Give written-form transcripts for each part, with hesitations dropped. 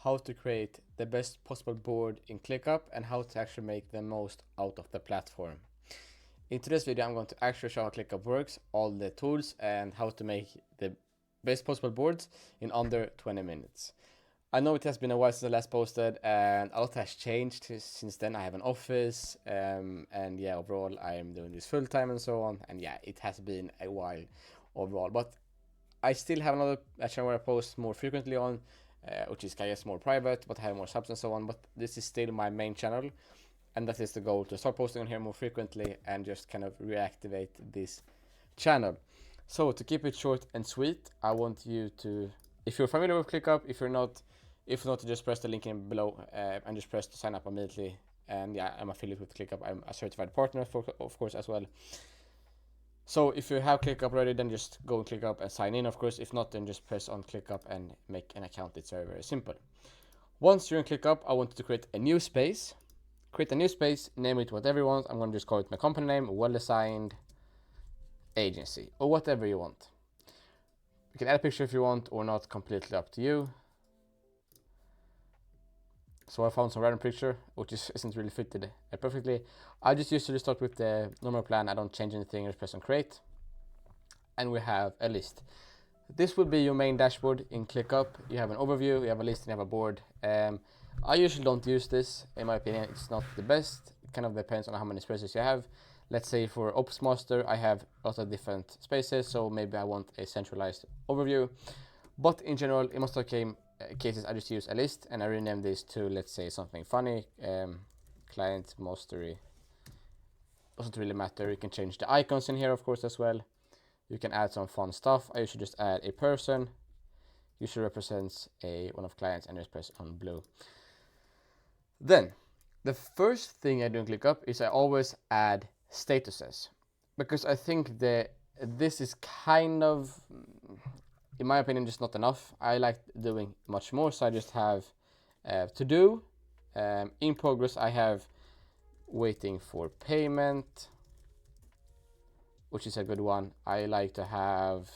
how to create the best possible board in ClickUp and how to actually make the most out of the platform. In today's video, I'm going to actually show how ClickUp works, all the tools, and how to make the best possible boards in under 20 minutes. I know it has been a while since I last posted, and a lot has changed since then. I have an office, and yeah, overall, I am doing this full time and so on. And yeah, it has been a while overall, but I still have another channel where I post more frequently on, which is I guess more private, but I have more subs and so on. But this is still my main channel, and that is the goal, to start posting on here more frequently and just kind of reactivate this channel. So to keep it short and sweet, I want you to, if you're familiar with ClickUp, if not, just press the link in below and just press to sign up immediately. And yeah, I'm affiliated with ClickUp. I'm a certified partner, of course, as well. So if you have ClickUp already, then just go and ClickUp and sign in, of course. If not, then just press on ClickUp and make an account. It's very, very simple. Once you're in ClickUp, I want you to create a new space. Create a new space, name it whatever you want. I'm going to just call it my company name, well-designed agency, or whatever you want. You can add a picture if you want or not, completely up to you. So I found some random picture, which isn't really fitted perfectly. I just usually start with the normal plan. I don't change anything, just press on create. And we have a list. This will be your main dashboard in ClickUp. You have an overview, you have a list, and you have a board. I usually don't use this. In my opinion, it's not the best. It kind of depends on how many spaces you have. Let's say for Ops Master, I have lots of different spaces, so maybe I want a centralized overview. But in general, in most of the cases, I just use a list and I rename this to, let's say, something funny. Client mastery. Doesn't really matter. You can change the icons in here, of course, as well. You can add some fun stuff. I usually just add a person. Usually represents one of clients, and just press on blue. Then, the first thing I do in ClickUp is I always add statuses, because I think that this is kind of, in my opinion, just not enough. I like doing much more, so I just have to do. In progress, I have waiting for payment, which is a good one. I like to have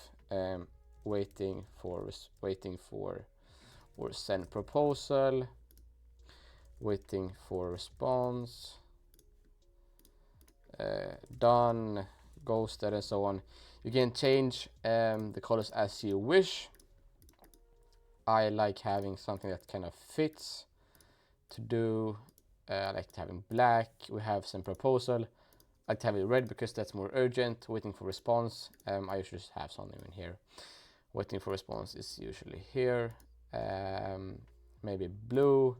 waiting for or send proposal, waiting for response, done, ghosted, and so on. You can change the colors as you wish. I like having something that kind of fits to do. I like having black. We have some proposal. I like to have it red because that's more urgent. Waiting for response. I usually just have something in here. Waiting for response is usually here. Maybe blue.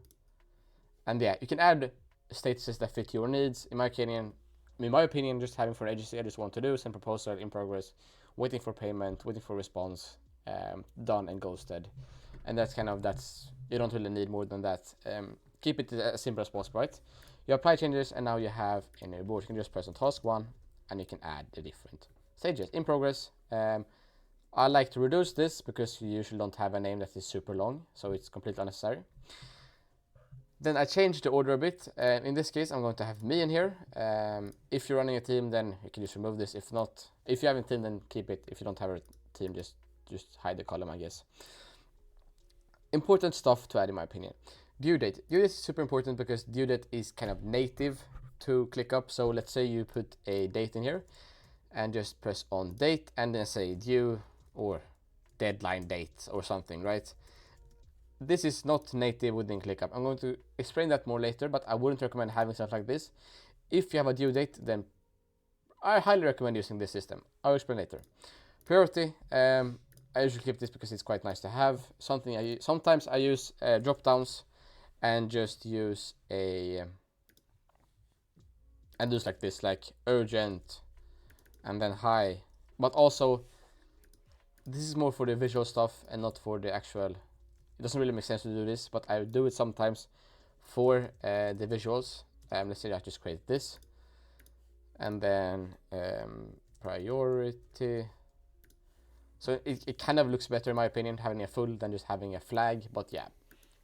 And yeah, you can add statuses that fit your needs. In my opinion, just having for an agency, I just want to do send proposal, in progress, waiting for payment, waiting for response, done, and ghosted. And that's you don't really need more than that. Keep it as simple as possible, right? You apply changes, and now you have in your board. You can just press on task 1, and you can add the different stages. In progress. I like to reduce this because you usually don't have a name that is super long, so it's completely unnecessary. Then I change the order a bit. In this case, I'm going to have me in here. If you're running a team, then you can just remove this. If not, if you have a team, then keep it. If you don't have a team, just hide the column, I guess. Important stuff to add, in my opinion. Due date. Due date is super important because due date is kind of native to ClickUp. So let's say you put a date in here and just press on date and then say due or deadline date or something, right? This is not native within ClickUp. I'm going to explain that more later, but I wouldn't recommend having stuff like this. If you have a due date, then I highly recommend using this system. I'll explain later. Priority. I usually keep this because it's quite nice to have. Sometimes I use drop downs and just use and do like this, like urgent and then high. But also, this is more for the visual stuff and not for the actual. It doesn't really make sense to do this, but I do it sometimes for the visuals. Let's say I just create this. And then priority. So it kind of looks better, in my opinion, having a full than just having a flag. But yeah,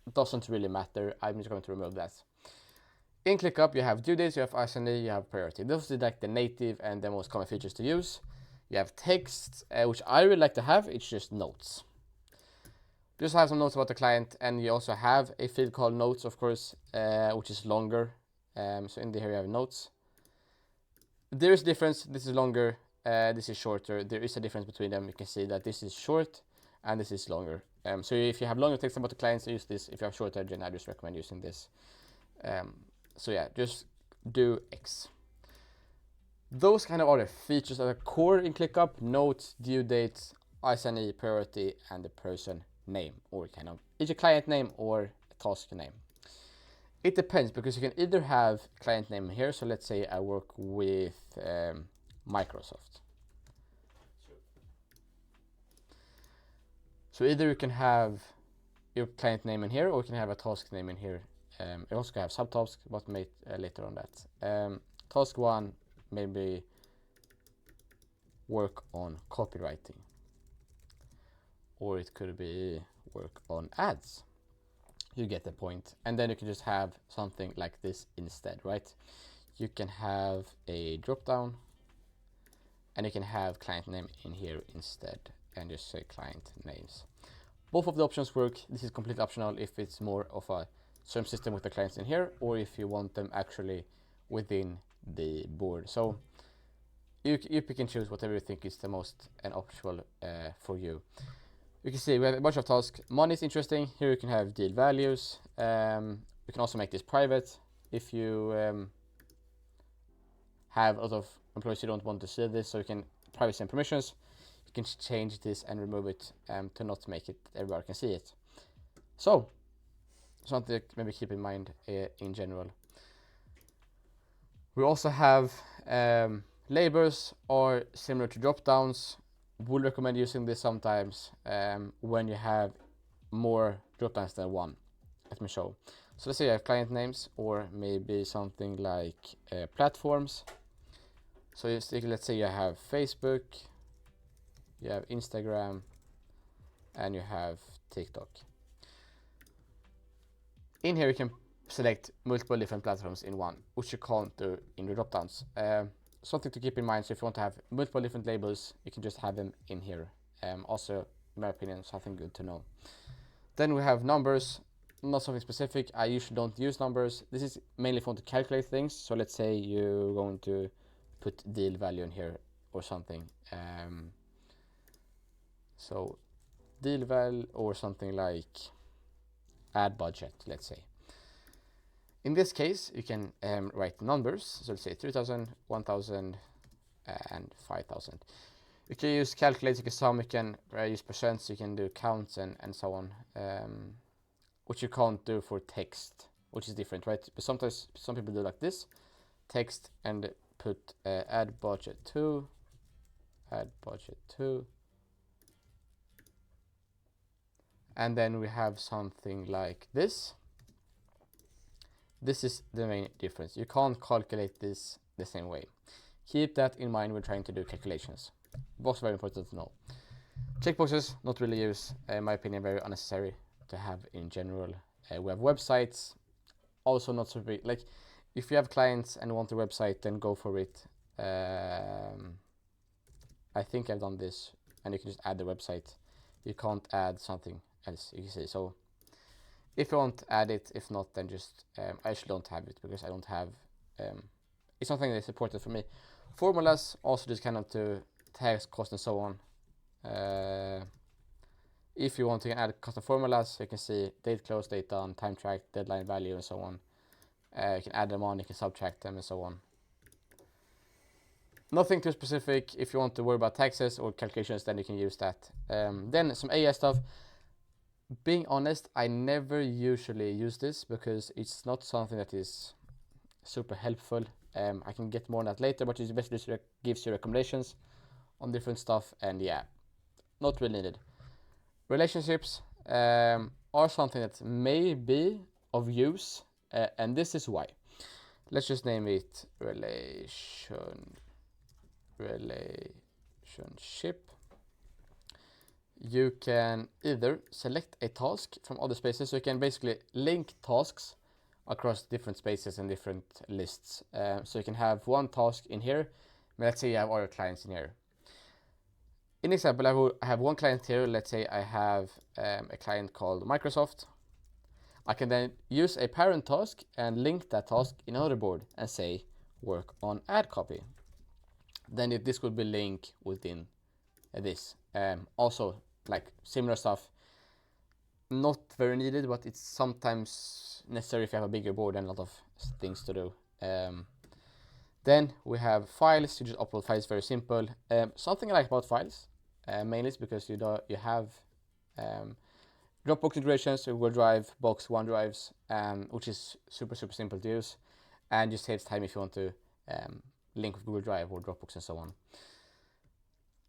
it doesn't really matter. I'm just going to remove that. In ClickUp, you have due dates, you have S&D, you have priority. Those are like the native and the most common features to use. You have text, which I really like to have. It's just notes. just have some notes about the client, and you also have a field called notes, of course, which is longer. So in here you have notes. There is a difference. This is longer, this is shorter. There is a difference between them. You can see that this is short and this is longer. So if you have longer text about the clients, use this. If you have shorter, then I just recommend using this. So yeah, just do X. Those kind of are the features that are core in ClickUp: notes, due dates, ISNE, priority, and the person name, or kind of either client name or task name. It depends, because you can either have client name here. So let's say I work with Microsoft. So either you can have your client name in here, or you can have a task name in here. You also can have subtasks, but later on that. Task 1, maybe work on copywriting, or it could be work on ads. You get the point. And then you can just have something like this instead, right? You can have a drop down, and you can have client name in here instead, and just say client names. Both of the options work. This is completely optional if it's more of a certain system with the clients in here, or if you want them actually within the board. So you pick and choose whatever you think is the most optimal for you. You can see we have a bunch of tasks. Money is interesting. Here you can have deal values. You can also make this private if you have a lot of employees you don't want to see this. So you can privacy and permissions. You can change this and remove it to not make it everybody can see it. So something to maybe keep in mind in general. We also have labels are similar to drop downs. Would recommend using this sometimes when you have more drop downs than one. Let me show. So let's say you have client names, or maybe something like platforms. So let's say you have Facebook, you have Instagram, and you have TikTok. In here you can select multiple different platforms in one, which you can't do in the drop downs. Something to keep in mind. So if you want to have multiple different labels, you can just have them in here. Also, in my opinion, something good to know. Then we have numbers, not something specific. I usually don't use numbers. This is mainly if you want to calculate things. So let's say you're going to put deal value in here or something. So deal value, or something like ad budget, let's say. In this case, you can write numbers. So let's say 3,000, 1,000, and 5,000. You can use calculate, you can sum, you can use percents, you can do counts and so on, which you can't do for text, which is different, right? But sometimes some people do like this, text, and put add budget 2, and then we have something like this. This is the main difference. You can't calculate this the same way. Keep that in mind when trying to do calculations. Was very important to know. Checkboxes, not really use, in my opinion, very unnecessary to have in general. We have websites, also not so big. Like, if you have clients and want a website, then go for it. I think I've done this, and you can just add the website. You can't add something else, you can see. So if you want, add it. If not, then just I actually don't have it, because I don't have it's something that's important for me. Formulas, also just kind of to tax, cost, and so on. If you want to add custom formulas, you can see date close, date done, time track, deadline value, and so on. You can add them on, you can subtract them, and so on. Nothing too specific. If you want to worry about taxes or calculations, then you can use that. Then some AI stuff. Being honest, I never usually use this, because it's not something that is super helpful. I can get more on that later, but it basically gives you recommendations on different stuff, and yeah, not really needed. Relationships are something that may be of use, and this is why. Let's just name it relationship. You can either select a task from other spaces, so you can basically link tasks across different spaces and different lists. So you can have one task in here. Let's say you have all your clients in here. In example, I have one client here. Let's say I have a client called Microsoft. I can then use a parent task and link that task in another board and say work on ad copy. Then this could be linked within this. Also, like similar stuff, not very needed, but it's sometimes necessary if you have a bigger board and a lot of things to do. Then we have files. You just upload files, very simple. Something I like about files, mainly is because you have Dropbox integrations, Google Drive, Box, OneDrives, which is super simple to use, and just saves time if you want to link with Google Drive or Dropbox and so on.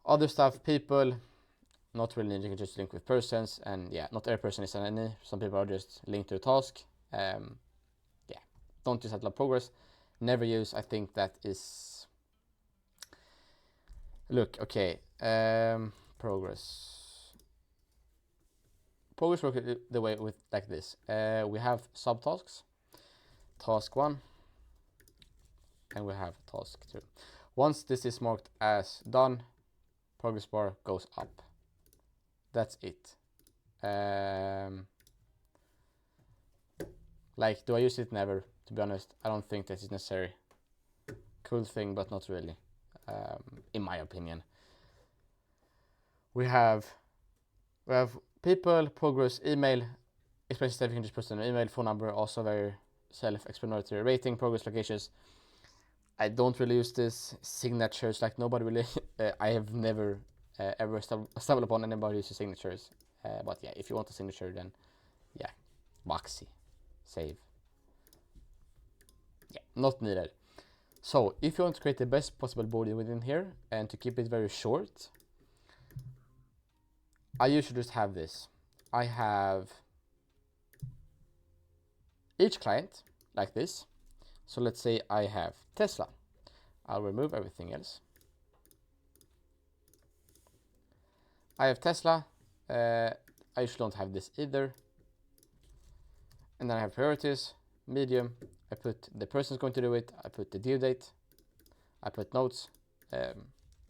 Other stuff, people, not really needed. You can just link with persons, and yeah, not every person is an any. Some people are just linked to a task. Yeah, don't use that lot progress. Never use. I think that is. Look, okay. Progress works the way with like this. We have subtasks, task 1, and we have task 2. Once this is marked as done, progress bar goes up. That's it. Like, do I use it? Never, to be honest. I don't think this is necessary. Cool thing, but not really, in my opinion. We have people, progress, email, expression stuff you can just put in an email, phone number, also very self-explanatory. Rating, progress, locations. I don't really use this. Signatures, like nobody really. I have never ever stumbled upon anybody using signatures. But yeah, if you want a signature, then yeah, Boxy, save. Yeah, not needed. So if you want to create the best possible body within here and to keep it very short, I usually just have this. I have each client like this. So let's say I have Tesla. I'll remove everything else. I have Tesla. I usually don't have this either. And then I have priorities, medium. I put the person's going to do it. I put the due date. I put notes.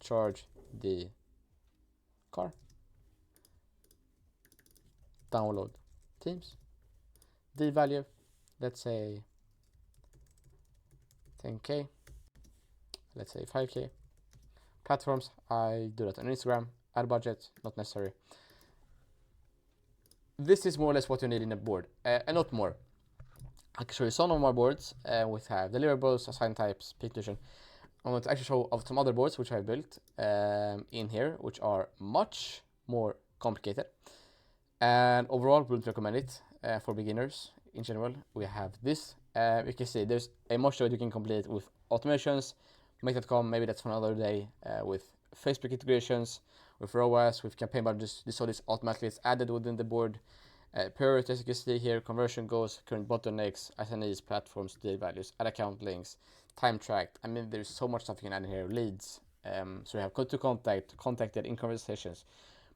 Charge the car. Download Teams. The value, let's say 10K. Let's say 5K. Platforms, I do that on Instagram. Ad budget, not necessary. This is more or less what you need in a board, and not more. I can show you some of my boards. We have deliverables, assign types, peak division. I'm going to actually show of some other boards which I built in here, which are much more complicated. And overall, wouldn't recommend it for beginners in general. We have this. You can see there's a much that you can complete with automations, make.com, maybe that's for another day, with Facebook integrations, with ROAS, with campaign budgets. This all is automatically it's added within the board. Priorities, as you can see here, conversion goals, current bottlenecks, SNEs, platforms, deal values, ad account links, time tracked. I mean, there's so much stuff you can add in here. Leads. So you have code to contact, contacted in conversations,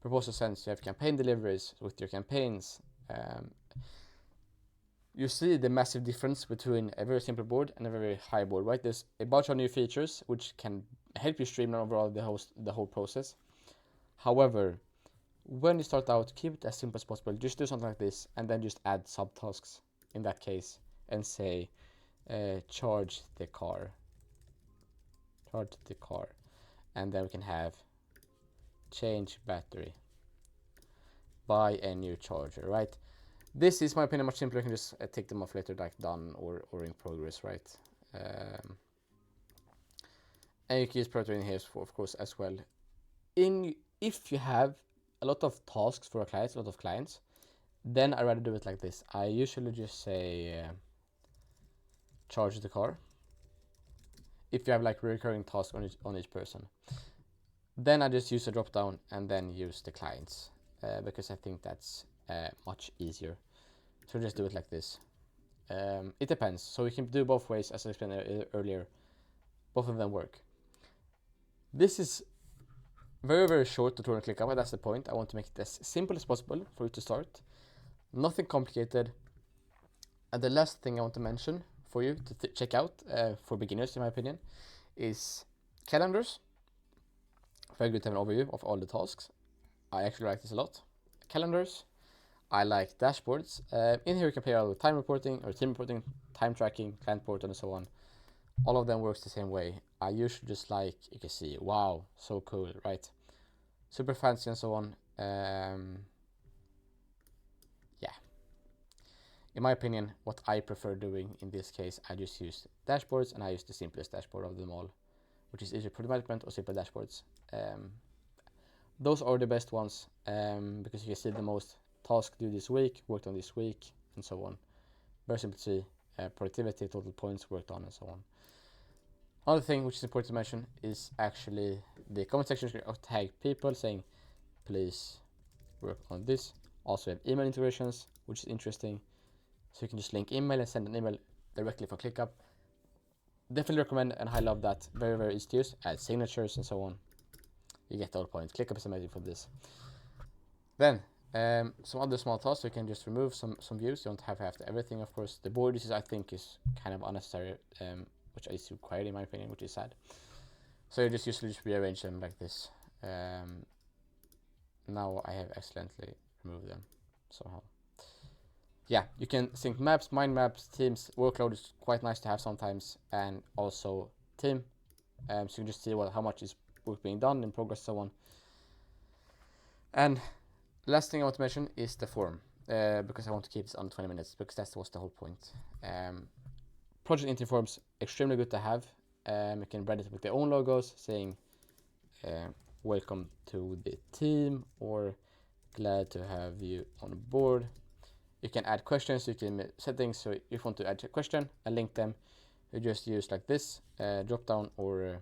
proposal sends. You have campaign deliveries with your campaigns. You see the massive difference between a very simple board and a very high board, right? There's a bunch of new features which can help you streamline overall the whole process. However, when you start out, keep it as simple as possible. Just do something like this and then just add subtasks in that case and say charge the car. And then we can have change battery, buy a new charger, right? This is my opinion much simpler. You can just take them off later, like done or in progress, right? And you can use priority in here, of course, as well. If you have a lot of tasks for a lot of clients, then I rather do it like this. I usually just say charge the car. If you have like recurring tasks on each person, then I just use a drop down and then use the clients because I think that's much easier. So just do it like this. It depends. So you can do both ways, as I explained earlier. Both of them work. This is very short tutorial on ClickUp. That's the point. I want to make it as simple as possible for you to start. Nothing complicated. And the last thing I want to mention for you to check out for beginners, in my opinion, is calendars. Very good to have an overview of all the tasks. I actually like this a lot. Calendars. I like dashboards. In here you can play around with time reporting or team reporting, time tracking, client portal, and so on. All of them works the same way. I usually just like, you can see, wow, so cool, right? Super fancy and so on. Yeah. In my opinion, what I prefer doing in this case, I just use dashboards, and I use the simplest dashboard of them all, which is either project management or simple dashboards. Those are the best ones because you can see the most tasks due this week, worked on this week, and so on. Very simple to see. Productivity, total points worked on, and so on. Another thing which is important to mention is actually the comment section of tag people saying, please work on this. Also have email integrations, which is interesting. So you can just link email and send an email directly from ClickUp. Definitely recommend, and I love that. Very, very easy to use. Add signatures and so on. You get the whole point. ClickUp is amazing for this. Then some other small tasks. You can just remove some views. You don't have to have everything, of course. The borders, I think, is kind of unnecessary, which is required in my opinion, which is sad. So you just usually just rearrange them like this. Now I have accidentally removed them somehow. Yeah, you can sync maps, mind maps, teams. Workload is quite nice to have sometimes, and also team. So you can just see how much is work being done in progress, so on. And last thing I want to mention is the form, because I want to keep this under 20 minutes, because that was the whole point. Project intro forms, extremely good to have. You can brand it with their own logos, saying welcome to the team, or glad to have you on board. You can add questions, you can settings, so if you want to add a question and link them, you just use like this drop down, or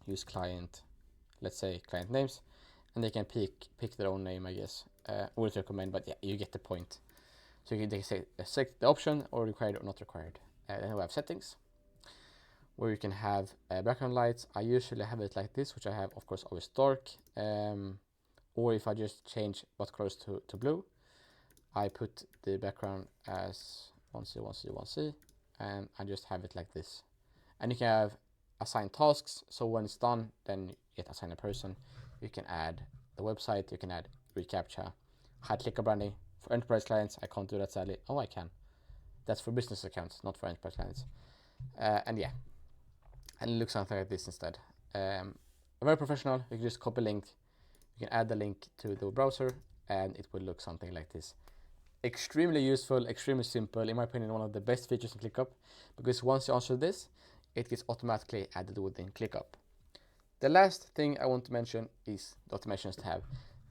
use client, let's say client names, and they can pick their own name, I guess. Always recommend, but yeah, you get the point. So you can say select the option, or required or not required. Then we have settings, where you can have background lights. I usually have it like this, which I have, of course, always dark. Or if I just change what colors to blue, I put the background as 1C, 1C, 1C, and I just have it like this. And you can have assigned tasks, so when it's done, then you get assigned a person. You can add the website, you can add reCAPTCHA, hide ClickUp branding. For enterprise clients, I can't do that sadly. Oh, I can. That's for business accounts, not for enterprise clients. And yeah, and it looks something like this instead. Very professional. You can just copy link, you can add the link to the browser, and it will look something like this. Extremely useful, extremely simple. In my opinion, one of the best features in ClickUp, because once you answer this, it gets automatically added within ClickUp. The last thing I want to mention is the automations to have.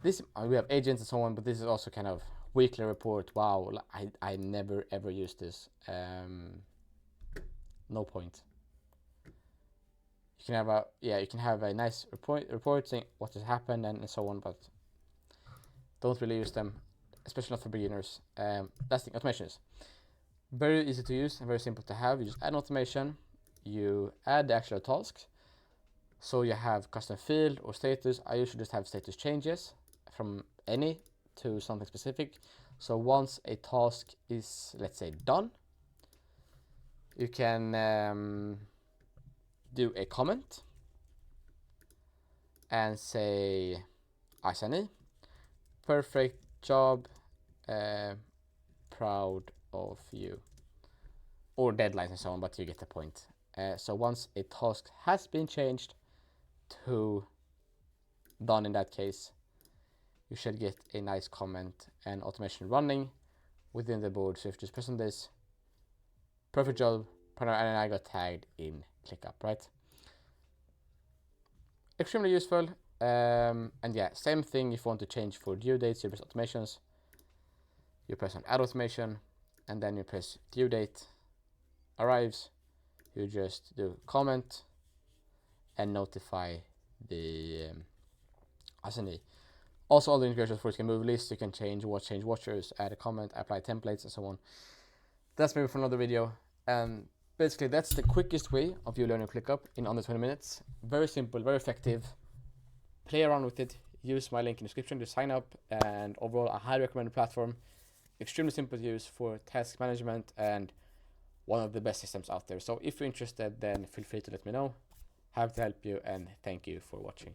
This we have agents and so on, but this is also kind of weekly report. Wow, I never ever use this. No point. You can have a nice report saying what has happened and so on, but don't really use them, especially not for beginners. Last thing, automations. Very easy to use and very simple to have. You just add an automation, you add the actual tasks. So you have custom field or status. I usually just have status changes from any to something specific. So once a task is, let's say, done, you can do a comment and say, Asani, perfect job, proud of you, or deadlines and so on, but you get the point. So once a task has been changed to done in that case, you should get a nice comment and automation running within the board. So if you just press on this, perfect job, and I got tagged in ClickUp, right? Extremely useful. And yeah, same thing if you want to change for due dates, you press automations, you press on add automation, and then you press due date arrives, you just do comment and notify the assignee. Also, all the integrations for you can move lists, you can change watchers, add a comment, apply templates, and so on. That's maybe for another video. Basically, that's the quickest way of you learning ClickUp in under 20 minutes. Very simple, very effective. Play around with it. Use my link in the description to sign up. And overall, I highly recommend the platform. Extremely simple to use for task management and one of the best systems out there. So if you're interested, then feel free to let me know. Happy to help you, and thank you for watching.